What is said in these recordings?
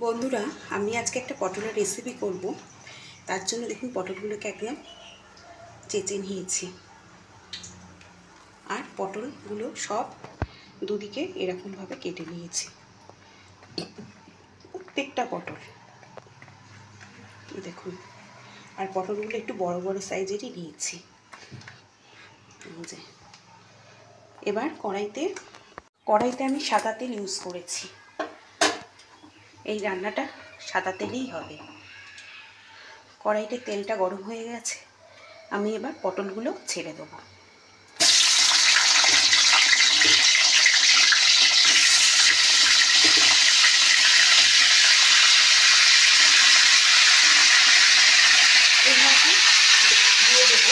বন্ধুরা, আমি আজকে একটা পটলের রেসিপি করব। তার জন্য দেখুন পটলগুলোকে একদম চেঁচে নিয়েছি, আর পটলগুলো সব দুদিকে এরকমভাবে কেটে নিয়েছি। প্রত্যেকটা পটল দেখুন, আর পটলগুলো একটু বড় বড় সাইজেরই নিয়েছি। এবার কড়াইতে আমি সাদা তেল ইউজ করেছি। এই রান্নাটা সাদা তেলেই হবে। কড়াইতে তেলটা গরম হয়ে গেছে, আমি এবার পটলগুলো ছেড়ে দেবো। এইভাবে দিয়ে দেবো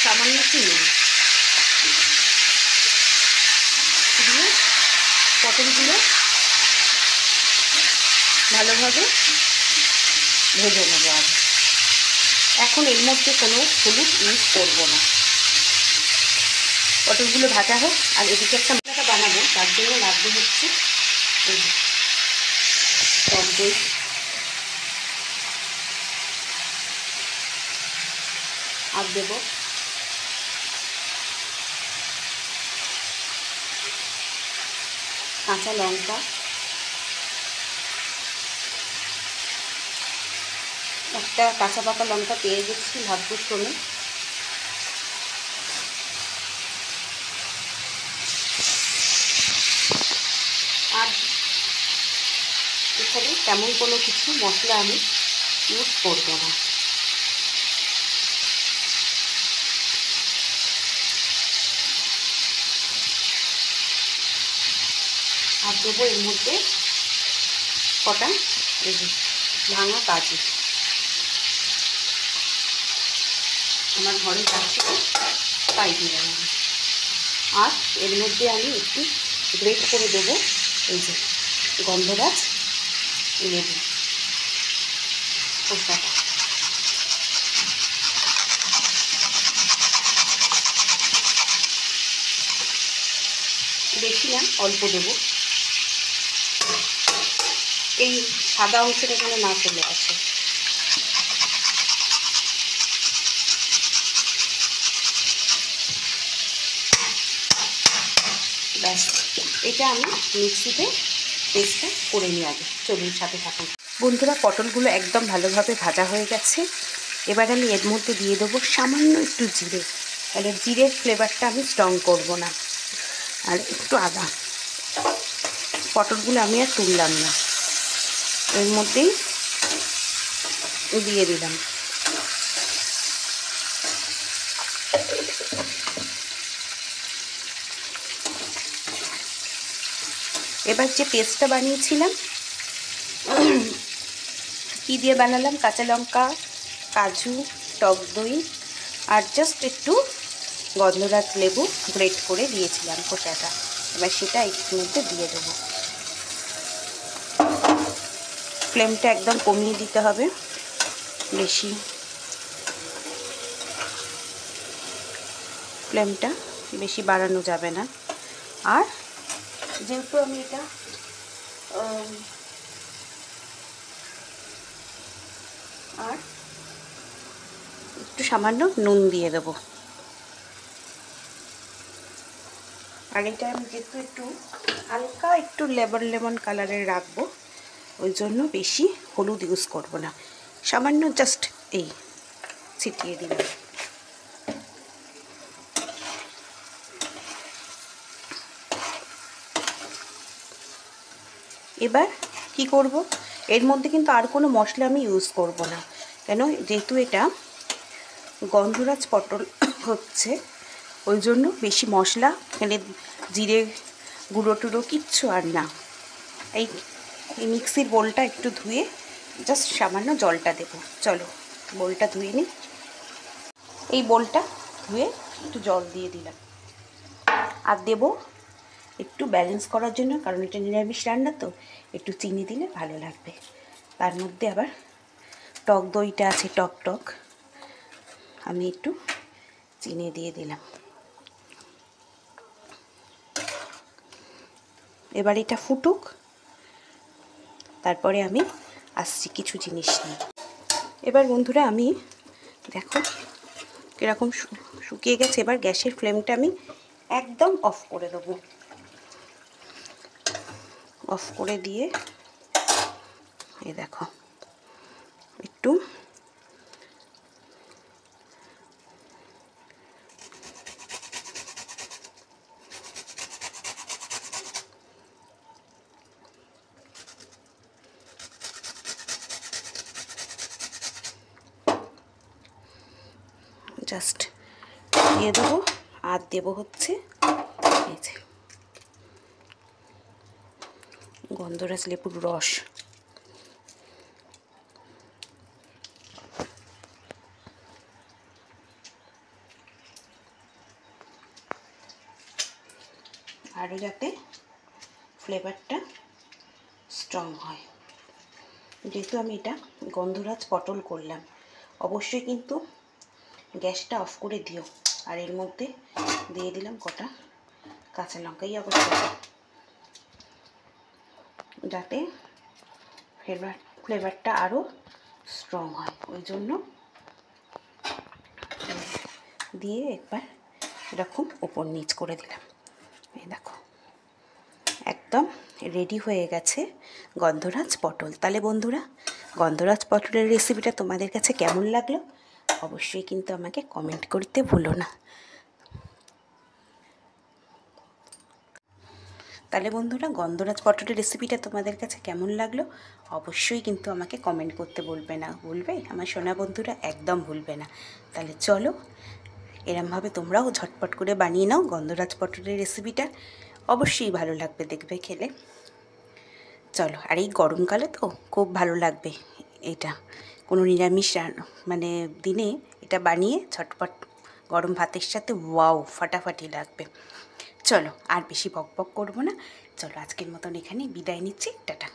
সামান্য চিনি, দিয়ে পটলগুলো ভালোভাবে ভেজে নেবো। আর এখন এর মধ্যে কোনো হলুদ ইউজ করবো না। পটলগুলো ভাজা হোক, আর এদিকে একটা মশলা বানাবো। তার জন্য লাগবে হচ্ছে টক দই, আর দেবো কাঁচা লঙ্কা, একটা কাঁচা পাকা লঙ্কা পেয়ে গেছি ভাগ্যের ক্রমে। আর এখানে তেমন কোনো কিছু মশলা আমি ইউজ করবো না। আর দেবো এর মধ্যে কটা ভাঙা কাজু। আমার ঘরে কাছে তাই দিলাম। আর এর মধ্যে আমি একটু গ্রেট করে দেবো এই যে গন্ধরাজ লেবু খোসাটা। বেশি না, অল্প দেবো, এই সাদা অংশটা যেন না চলে আসে। ব্যাস, এটা আমি মিক্সিতে পেস্টটা করে নিয়ে আগে। চলুন সাথে থাকুন বন্ধুরা। পটলগুলো একদম ভালোভাবে ভাজা হয়ে গেছে। এবার আমি এর মধ্যে দিয়ে দেবো সামান্য একটু জিরে, তাহলে জিরের ফ্লেভারটা আমি স্ট্রং করব না, আর একটু আদা। পটলগুলো আমি আর তুললাম না, এর মধ্যেই দিয়ে দিলাম। এবার যে পেস্টটা বানিয়েছিলাম, কি দিয়ে বানালাম, কাঁচা লঙ্কা, কাজু, টক দই, আর জাস্ট একটু গন্ধরাজ লেবু গ্রেট করে দিয়েছিলাম খোসাটা। এবার সেটা এর মধ্যে দিয়ে দেবো। ফ্লেমটা একদম কমিয়ে দিতে হবে, বেশি ফ্লেমটা বেশি বাড়ানো যাবে না। আর যেহেতু আমি এটা আর একটু সামান্য নুন দিয়ে দেবো। আর এটা আমি যেহেতু একটু হালকা একটু লেমন কালারের রাখবো, ওই জন্য বেশি হলুদ ইউজ করব না, সামান্য জাস্ট এই ছিটিয়ে দিলাম। এবার কি করব, এর মধ্যে কিন্তু আর কোনো মশলা আমি ইউজ করব না, কেন যেহেতু এটা গন্ধরাজ পটল হচ্ছে, ওই জন্য বেশি মশলা এখানে জিরে গুঁড়ো টুড়ো কিচ্ছু আর না। এই মিক্সির বোলটা একটু ধুয়ে জাস্ট সামান্য জলটা দেব। চলো বোলটা ধুয়ে নিই। এই বোলটা ধুয়ে একটু জল দিয়ে দিলাম, আর দেব একটু ব্যালেন্স করার জন্য, কারণ এটা নিরামিষ রান্না তো একটু চিনি দিলে ভালো লাগবে। তার মধ্যে আবার টক দইটা আছে, টক টক, আমি একটু চিনি দিয়ে দিলাম। এবার এটা ফুটুক, তারপরে আমি আসছি কিছু জিনিস নিয়ে। এবার বন্ধুরা আমি দেখো কীরকম শুকিয়ে গেছে। এবার গ্যাসের ফ্লেমটা আমি একদম অফ করে দেবো। অফ করে দিয়ে এই দেখো একটু জাস্ট দিয়ে দেবো। আর দেবো হচ্ছে এই যে গন্ধরাজ লেবুর রস। আরও যাতে ফ্লেভারটা স্ট্রং হয়। যেহেতু আমি এটা গন্ধরাজ পটল করলাম, অবশ্যই কিন্তু গ্যাসটা অফ করে দিও। আর এর মধ্যে দিয়ে দিলাম কটা কাঁচা লঙ্কাই অবশ্যই, যাতে ফ্লেভারটা আরও স্ট্রং হয়। ওই জন্য দিয়ে একবার এরকম ওপর নিচ করে দিলাম। এই দেখো একদম রেডি হয়ে গেছে গন্ধরাজ পটল। তাহলে বন্ধুরা গন্ধরাজ পটলের রেসিপিটা তোমাদের কাছে কেমন লাগলো অবশ্যই কিন্তু আমাকে কমেন্ট করতে ভুলো না। তাহলে বন্ধুরা গন্ধরাজ পটলের রেসিপিটা তোমাদের কাছে কেমন লাগলো অবশ্যই কিন্তু আমাকে কমেন্ট করতে ভুলবে না। ভুলবে আমার সোনা বন্ধুরা, একদম ভুলবে না। তাহলে চলো এরমভাবে তোমরাও ঝটপট করে বানিয়ে নাও গন্ধরাজ পটলের রেসিপিটা, অবশ্যই ভালো লাগবে দেখবে খেলে। চলো, আর এই গরমকালে তো খুব ভালো লাগবে এটা, কোনো নিরামিষ মানে দিনে এটা বানিয়ে ঝটপট গরম ভাতের সাথে ওয়াও ফাটাফাটি লাগবে। চলো আর বেশি বক বক করবো না, চলো আজকের মতন এখানে বিদায় নিচ্ছি, টাটা।